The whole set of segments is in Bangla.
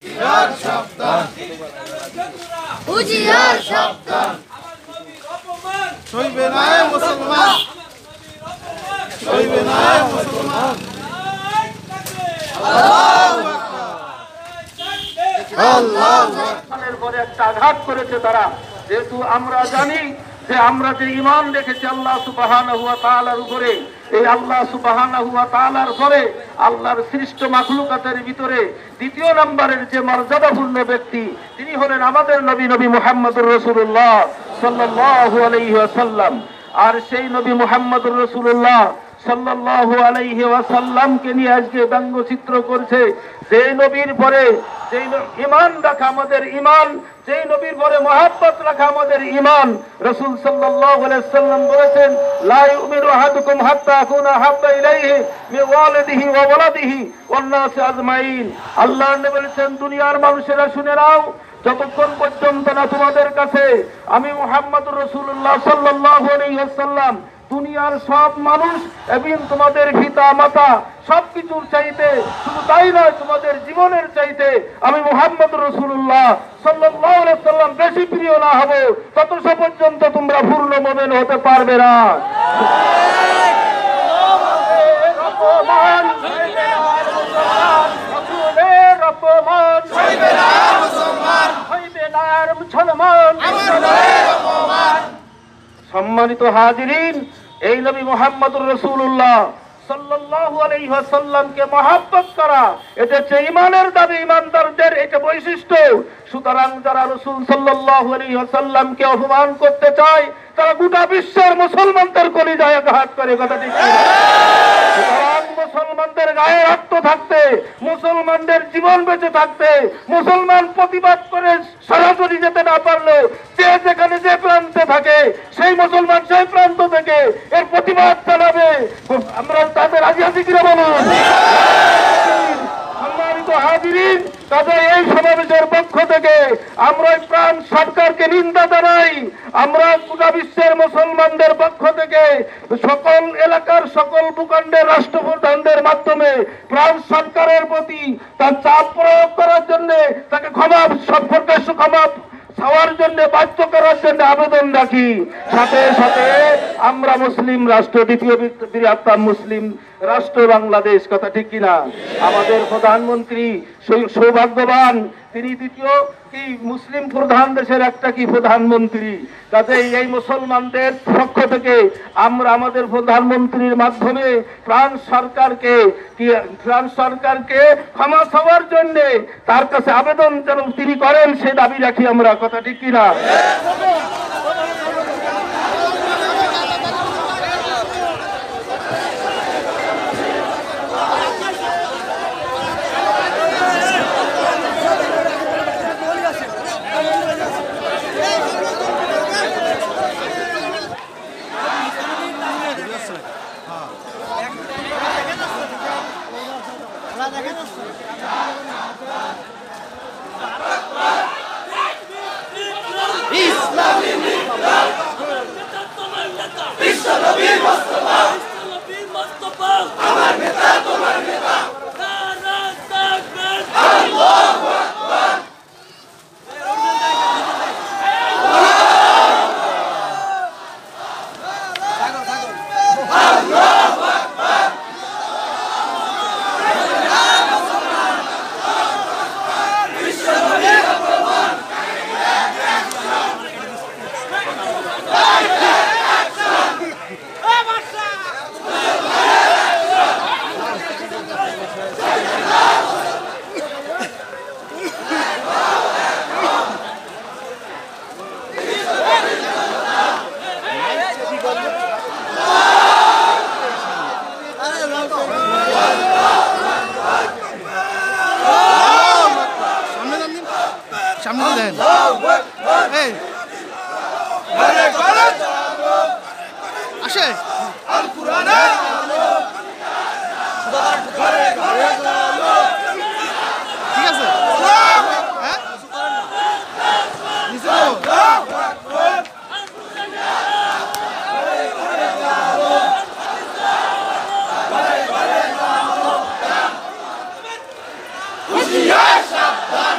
হুঁশিয়ার সাবধান, হুঁশিয়ার সাবধান, সইবে না মুসলমান, সইবে না মুসলমান। আল্লাহর পরে একটা আঘাত করেছে তারা, যেহেতু আমরা জানি যে আমরা যে ঈমান রেখেছি আল্লাহ সুবহানাহু ওয়া তাআলার উপরে, এই আল্লাহ সুবহানাহু ওয়া তাআলার পরে আল্লাহর সৃষ্ট মাখলুকাতের ভিতরে দ্বিতীয় নম্বরের যে মর্যাদাপূর্ণ ব্যক্তি তিনি হলেন আমাদের নবী মুহাম্মদুর রাসূলুল্লাহ সাল্লাল্লাহু আলাইহি ওয়াসাল্লাম। আর সেই নবী মুহাম্মদুর রাসূলুল্লাহ সাল্লাল্লাহু আলাইহি ওয়াসাল্লামকে নিয়ে আজকে ব্যঙ্গচিত্র করছে। যে নবীর পরে যেই ঈমান রাখা আমাদের ঈমান, যেই নবীর পরে মহব্বত রাখা আমাদের ঈমান। রাসূল সাল্লাল্লাহু আলাইহি ওয়াসাল্লাম বলেছেন, লা ইউমিনু আহাদুকুম হাত্তা আকুনা হাব্বা ইলাইহি মিন ওয়ালিদিহি ওয়া ওয়ালাদিহি ওয়ান নাসি আজমাইন। আল্লাহর নবী বলেছেন, দুনিয়ার মানুষেরা শুনে নাও, যতক্ষণ পর্যন্ত না তোমাদের কাছে আমি মুহাম্মদুর রাসূলুল্লাহ সাল্লাল্লাহু আলাইহি ওয়াসাল্লাম দুনিয়ার সব মানুষ এবং তোমাদের পিতা মাতা সবকিছুর চাইতে, শুধু তাই নয় তোমাদের জীবনের চাইতে আমি মুহাম্মদুর রাসূলুল্লাহ সাল্লাল্লাহু আলাইহি ওয়াসাল্লাম বেশি প্রিয় না হব, ততক্ষণ পর্যন্ত তোমরা পূর্ণ মুমিন হতে পারবে না। সম্মানিত হাজিরিন, এই নবী মুহাম্মদুর রাসূলুল্লাহ সাল্লাল্লাহু আলাইহি ওয়াসাল্লামকে মহব্বত করা এটা হচ্ছে ঈমানের দাবি, ঈমানদারদের এটা বৈশিষ্ট্য। সুতরাং যারা রাসূল সাল্লাল্লাহু আলাইহি ওয়াসাল্লামকে অপমান করতে চায় তারা গোটা বিশ্বের মুসলমানদের কলিজায় আঘাত করে, কথা ঠিক না? সুতরাং মুসলমানদের গায়ে রক্ত থাকতে, মুসলমানদের জীবন বেঁচে থাকতে, মুসলমান প্রতিবাদ করে সরাসরি যেতে না পারলেও যে যেখানে যে প্রান্তে থাকে সেই মুসলমান সেই প্রান্ত থেকে এর প্রতিবাদ চালাবে। আমরা তাদের রাজি আছি কিনা বলুন? সম্মানিত হাজিরিন, তাদের এই সমাবেশের পক্ষ থেকে আমরা প্রাণ সরকারকে নিন্দা জানাই। আমরা গোটা বিশ্বের মুসলমানদের পক্ষ থেকে সকল এলাকার সকল ভূখণ্ডের রাষ্ট্রপ্রধানদের মাধ্যমে প্রাণ সরকারের প্রতি তার চাপ প্রয়োগ করার জন্য, তাকে ক্ষমা চাওয়ার জন্য, বাধ্য করার জন্য আবেদন রাখি। সাথে সাথে আমরা মুসলিম রাষ্ট্র, দ্বিতীয় বৃহত্তম মুসলিম রাষ্ট্র বাংলাদেশ, কথা ঠিক কিনা? আমাদের প্রধানমন্ত্রী সৌভাগ্যবান, তিনি দ্বিতীয় কি মুসলিম প্রধান দেশের একটা কি প্রধানমন্ত্রী। কাজেই এই মুসলমানদের পক্ষ থেকে আমরা আমাদের প্রধানমন্ত্রীর মাধ্যমে প্রাণ সরকারকে ক্ষমা চাওয়ার জন্য তার কাছে আবেদন যেন তিনি করেন সে দাবি রাখি আমরা, কথা ঠিক কিনা? সামনে দেন আসে ঠিক আছে, হুঁশিয়ার সাবধান।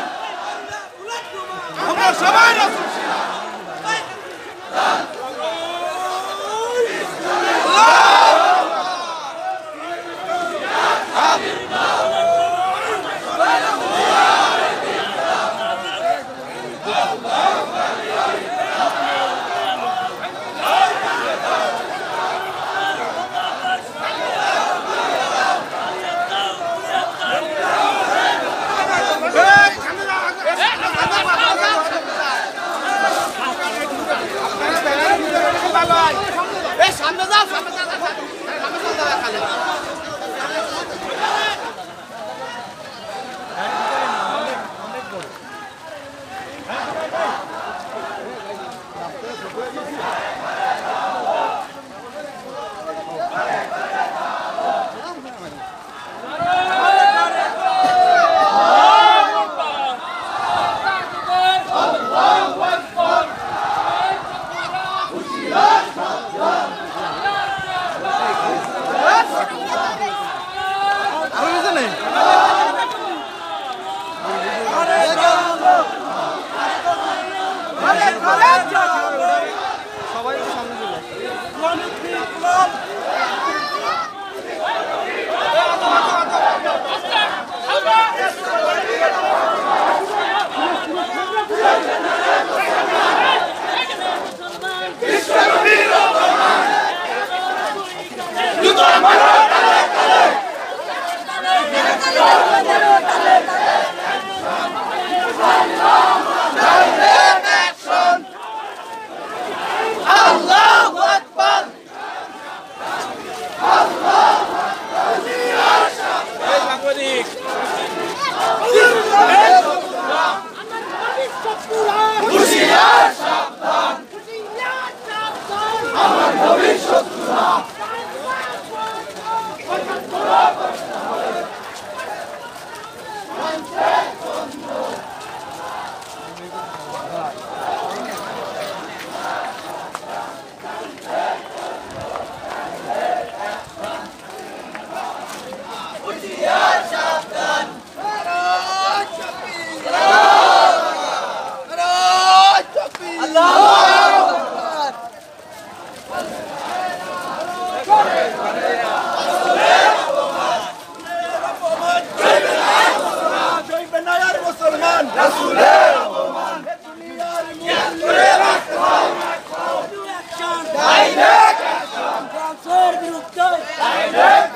রাসূলের অপমান দুনিয়ার মুখে রাখতে হয় ডাইরেক্ট অ্যাকশন ট্রান্সফার বিরুদ্ধে ডাইরেক্ট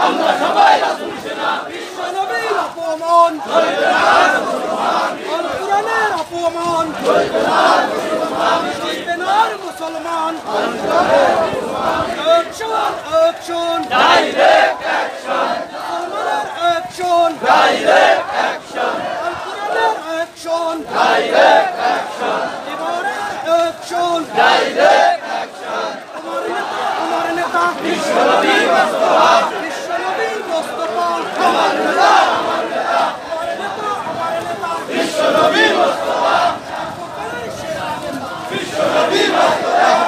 আমরা সবাই রাসূল সেনা action! Direct action! Action! Direct action! Action! Direct action! আমার নেতা বিশ্বনবী মুস্তাফা বিশ্বনবী মুস্তাফা আমার নেতা বিশ্বনবী মুস্তাফা বিশ্বনবী মুস্তাফা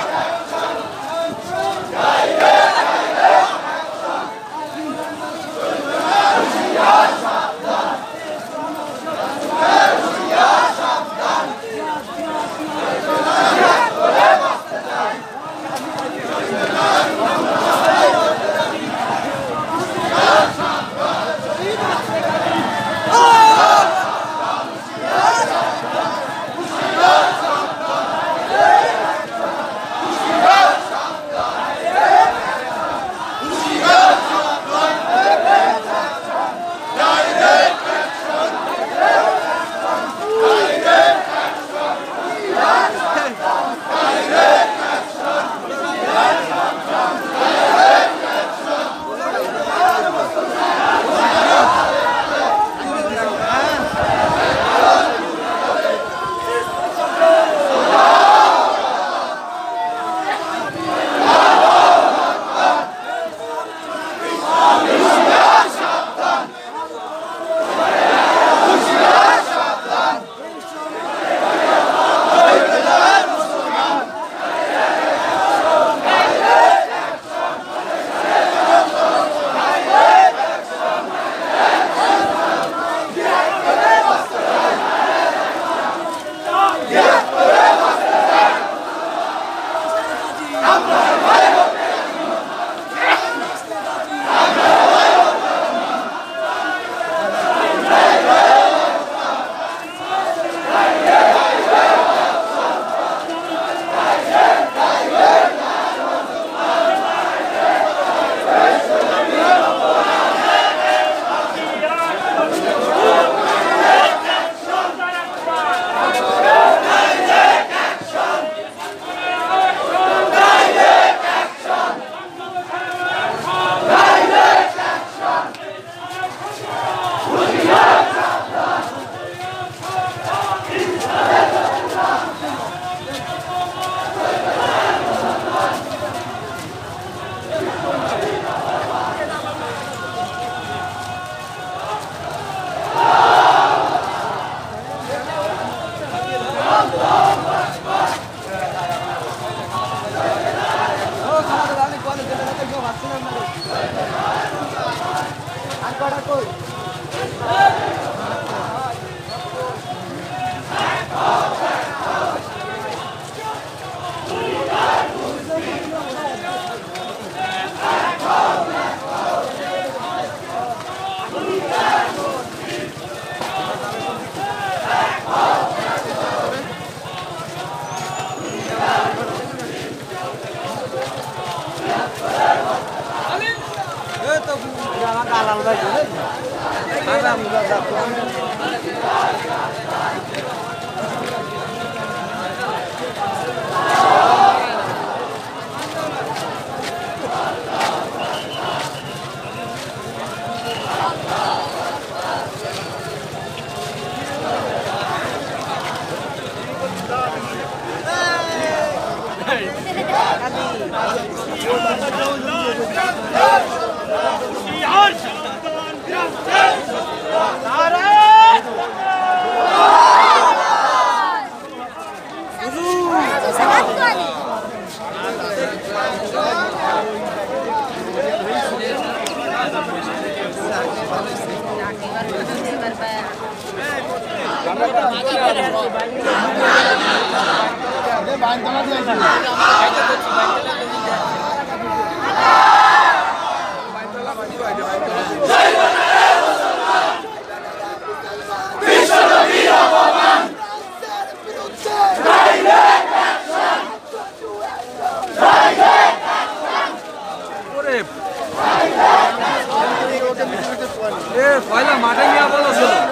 পয়লা মাঠে নিয়ে বলো না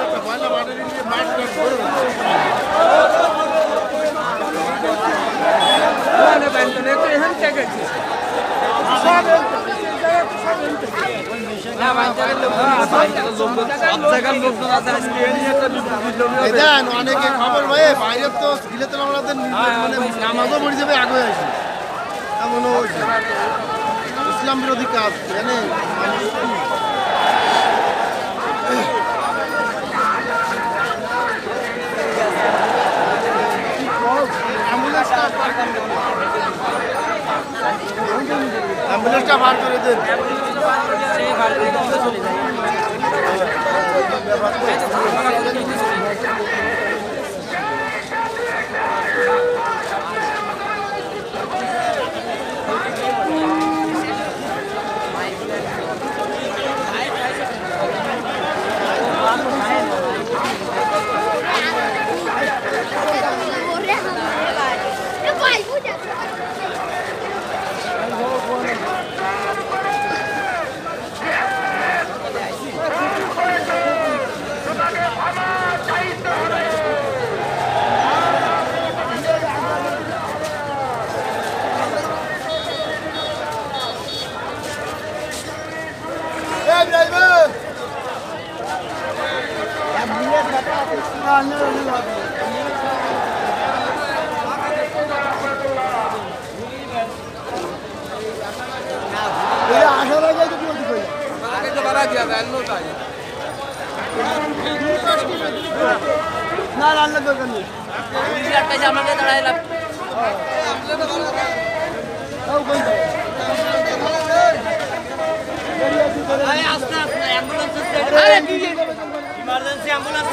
এই দেন অনেকে খবর ভাই বাইরে তো সিলেটের আমাদের মানে নামাজও পড়ে যাবে আগে আসি এমন হয়েছে ইসলাম বিরোধী কাজ জানেন অ্যাম্বুলেন্সটা বার করে দেন না রান্নার দরকার নেই আমাকে দাঁড়ায় লাভ ইমার্জেন্সি অ্যাম্বুলেন্স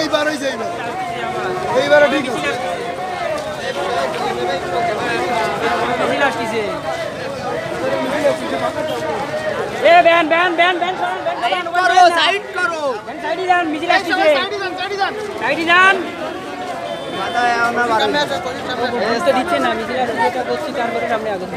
এইবার হয়েছে এইবার ঠিক আছে দিচ্ছে না মিছিল করছি তারপরে সামনে আগে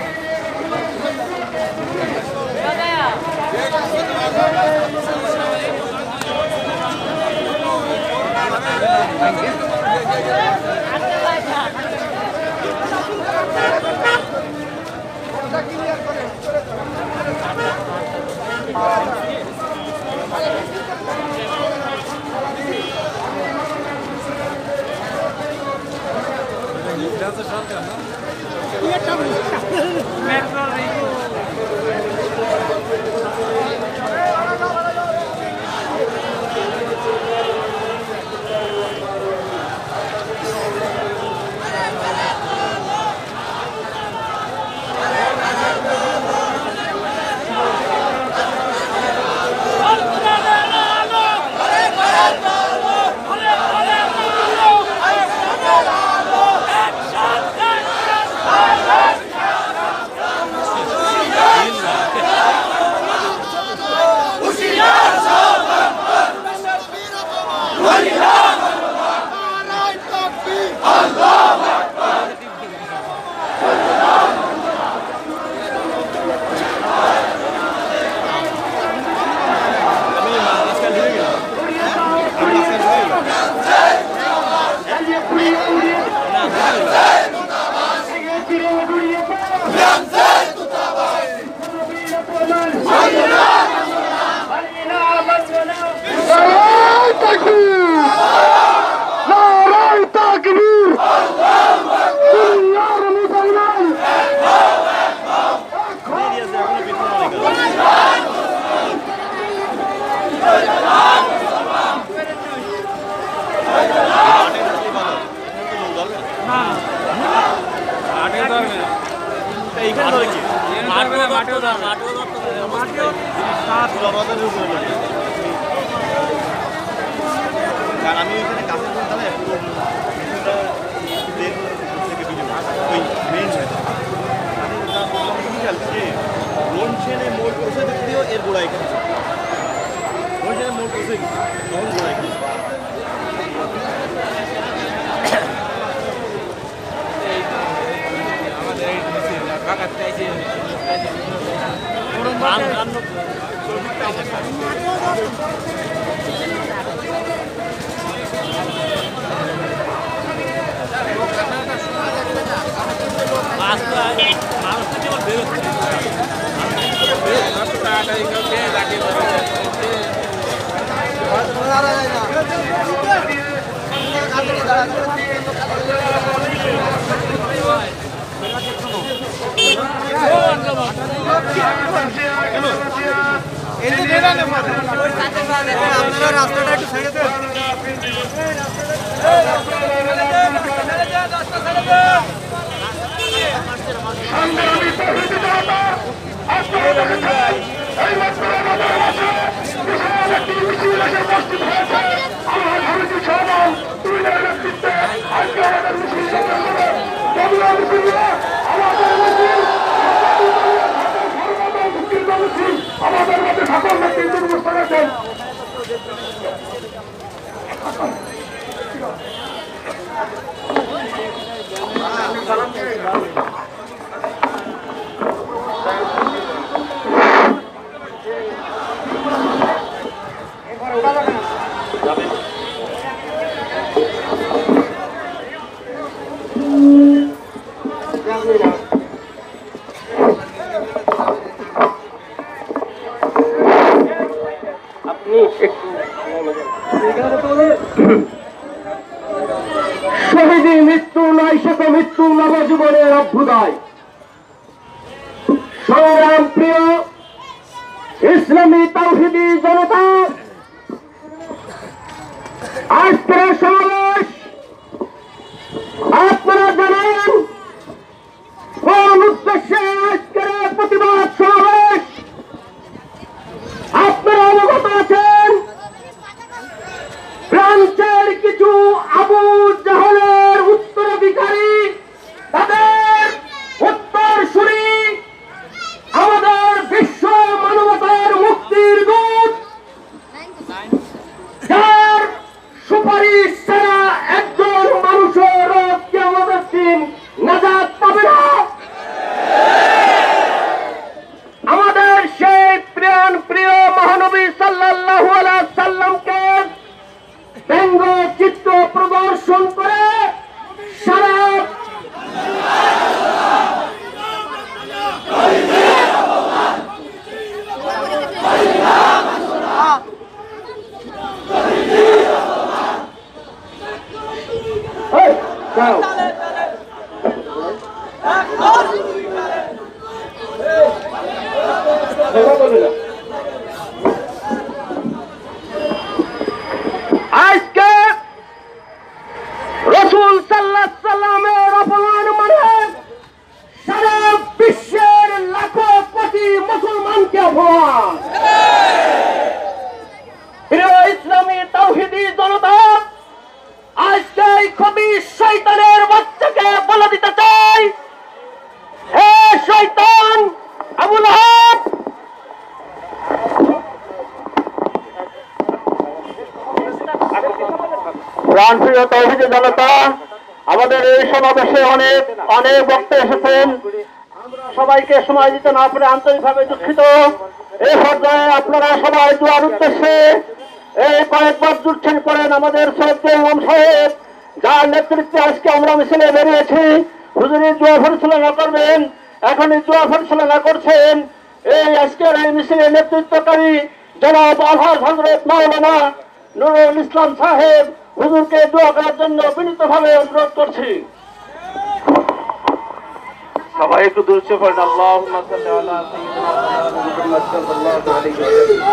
আমি ওইখানে কাছে তাহলে মেইন মনসেনে মোড় পৌঁছে দিয়েও এর গোড়ায় খেয়েছে, মনসেনে মোড় পৌঁছে গেছে তখন গোড়ায় খেয়েছে। রাস্তাটা একটু ছেড়ে দেন। আমাদের মধ্যে সকল ব্যক্তিদের অনুষ্ঠান আছেন। শহীদী মৃত্যু নয় শত মৃত্যু নবজীবনের অভ্যুদয়। সংগ্রাম প্রিয় ইসলামী তাওহীদী জনতা, আজকের সমাবেশ আপনারা জানেন কোন উদ্দেশ্যে আজকের প্রতিবাদ সমাবেশ আপনারা অবগত আছেন। ফ্রান্সের কিছু আবু জাহলের উত্তরাধিকারী, তাদের উত্তরসূরি, আমাদের বিশ্ব মানবতার মুক্তির দূত, যার সুপারিশ ছাড়া একজন মানুষের কিয়ামতের দিন নাজাত পাবে না, আমাদের সেই প্রিয় মহানবী সাল্লাল্লাহু আলাইহি সাল্লামকে ব্যঙ্গ চিত্র প্রদর্শন করে সারা আজকে রাসূল সাল্লাল্লাহু আলাইহি সাল্লামের অপমান মানে সারা বিশ্বের লাখো কোটি মুসলমানকে অপমান। প্রিয় ইসলামী তাওহীদী জনতা, আজকে এই খবিশ শয়তানের বাচ্চাকে বলে দিতে চাই, হে শয়তান আবু লাহাব, প্রাণপ্রিয় তাওহীদী জনতা, আমাদের এই সমাবেশে অনেক বক্তা এসেছেন। সবাইকে সময় দিতে না পারে আন্তরিকভাবে দুঃখিত। এই পর্যায়ে আপনারা সবাই দোয়ার উদ্দেশ্যে এই কয়েকবার জুটছেন করেন আমাদের শ্রদ্ধেয় ইমাম সাহেব, যার নেতৃত্বে আজকে আমরা মিছিলে বেরিয়েছি। হুজুরি দোয়া পরিচালনা করবেন, এখনই দোয়া পরিচালনা করছেন এই আজকের এই মিছিলে নেতৃত্বকারী জনাব আলহাজ হযরত মাওলানা নুরুল ইসলাম সাহেব। হুজুরকে দোয়া করার জন্য বিনীতভাবে অনুরোধ করছি। সবাই একটু দূরছে পড়েন। আল্লাহুম্মা সাল্লি আলা সাইয়্যিদিনা মুহাম্মাদ সাল্লাল্লাহু আলাইহি ওয়াসাল্লাম।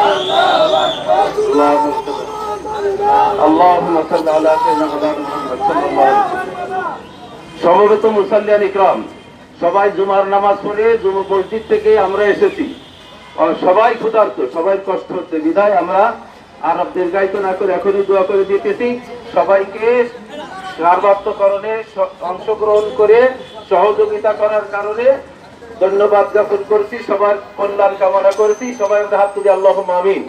আল্লাহুম্মা সাল্লি আলা সাইয়্যিদিনা মুহাম্মাদ সাল্লাল্লাহু আলাইহি ওয়াসাল্লাম। সমবেত মুসাল্লিয়ান ইকরাম, সবাই জুমার নামাজ পড়ে জুমা মসজিদ থেকে আমরা এসেছি। সবাই ক্ষুধার্ত, সবাই কষ্ট হচ্ছে, বিধায় আমরা আর দীর্ঘায়িত না করে এখনই দোয়া করে দিতেছি। সবাইকে সার্বত্রকরণে অংশগ্রহণ করে সহযোগিতা করার কারণে ধন্যবাদ জ্ঞাপন করছি, সবার কল্যাণ কামনা করছি। সবাই আমরা হাত তুলি আল্লাহুম্মা আমিন।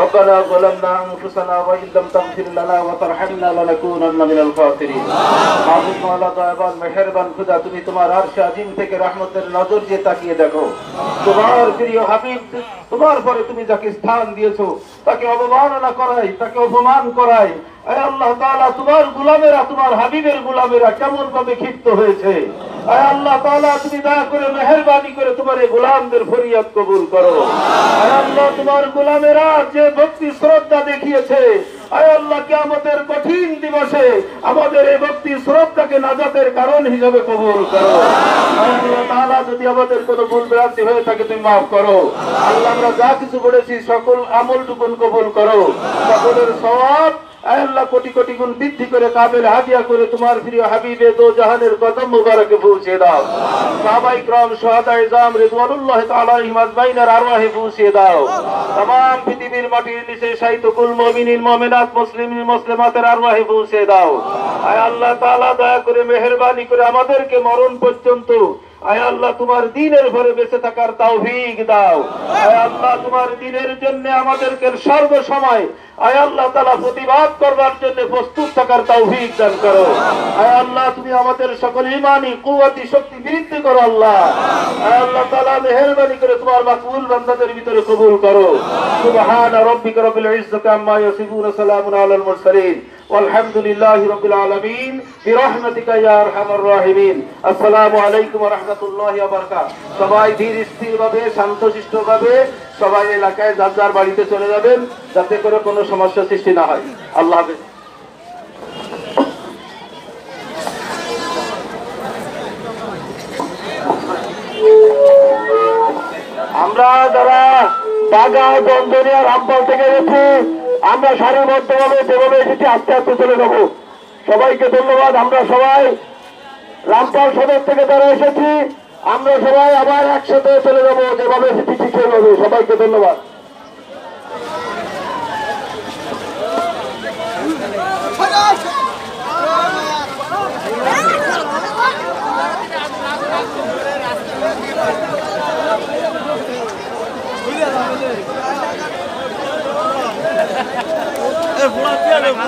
ربنا ظلمنا انفسنا وان لم تغفر لنا وترحمنا لنكونن من الخاسرين। মাহবুব মাওলা দয়াবান মেহেরবান খোদা, তুমি তোমার আরশে আজিম থেকে রহমতের নজর দিয়ে তাকিয়ে দেখো। তোমার প্রিয় হাবিব, তোমার পরে তুমি যাকে স্থান দিয়েছো তাকে অবমাননা করাই, তাকে অপমান করাই। আয় আল্লাহ তাআলা, তোমার গোলামেরা, তোমার হাবিবের গোলামেরা কেমন ভাবে ক্ষিপ্ত হয়েছে। আয় আল্লাহ তাআলা, তুমি দয়া করে মেহেরবানি করে তোমার এই গোলামদের ফরিয়াদ কবুল করো। আয় আল্লাহ, তোমার গোলামেরা যে ভক্তি শ্রদ্ধা দেখিয়েছে, আয় আল্লাহ কিয়ামতের কঠিন দিবসে আমাদের এই ভক্তি শ্রদ্ধাকে নাজাতের কারণ হিসেবে কবুল করো। আয় আল্লাহ তাআলা, যদি আমাদের কোনো ভুল ভ্রান্তি হয়ে থাকে তুমি মাফ করো। আল্লাহ, আমরা যা কিছু বলেছি সকল আমলটুকুন কবুল করো। সকলের সওয়াব আয় আল্লাহ কোটি কোটি গুণ বৃদ্ধি করে কাবিল হাদিয়া করে তোমার প্রিয় হাবিবে দো জাহানের কদম মুবারকে পৌঁছে দাও। সাহাবায়ে কিরাম, শুহাদায়ে ইজম রিদওয়ানুল্লাহি তাআলা আলাইহিম আজমাইনের আরওয়াহে পৌঁছে দাও। तमाम পৃথিবীর মাটির নিচে শায়িত কুল মুমিনিন মুমিনাত মুসলিমিন মুসলিমাতের আরওয়াহে পৌঁছে দাও। আয় আল্লাহ তাআলা, দয়া করে মেহেরবানি করে আমাদেরকে মরণ পর্যন্ত আয় আল্লাহ তোমার দ্বীনের উপরে বেঁচে থাকার তৌফিক দাও। আয় আল্লাহ, তোমার দ্বীনের জন্য আমাদেরকে সর্বসময় আয় আল্লাহ তাআলা প্রতিবাদ করবার জন্য প্রস্তুত থাকার তৌফিক দান করো। আয় আল্লাহ, তুমি আমাদের সকল ঈমানি কুওয়াতি শক্তি বৃদ্ধি করো। আল্লাহ, আয় আল্লাহ তাআলা, মেহেরবানি করে তোমার মাকবুল বান্দাদের ভিতরে কবুল করো। সুবহানা রাব্বিকা রাব্বিল ইজ্জাতি আম্মা ইয়াসিফুন, সালামুন আলাল মুরসালিন, walhamdulillahi rabbil alamin, birahmatika ya arhamar rahimin। আসসালামু আলাইকুম ওয়া রাহমাতুল্লাহি ওয়া বারাকাতুহু। সবাই ধীর স্থির ভাবে, শান্তশিষ্ট ভাবে সবাই এলাকায় যার যার বাড়িতে চলে যাবেন, যাতে করে কোনো সমস্যা সৃষ্টি না হয়। আল্লাহ হাফেজ। আমরা যারা বাগা দন্দনিয়া রামপাল থেকে এসেছি, আমরা সারিবদ্ধভাবে যেভাবে এসেছি আস্তে আস্তে চলে যাব। সবাইকে ধন্যবাদ। আমরা সবাই রামপাল সদর থেকে যারা এসেছি, আমরা সবাই আবার একসাথে চলে যাব, যেভাবে এসেছি ঠিক সেইভাবে। সবাইকে ধন্যবাদ। चल गई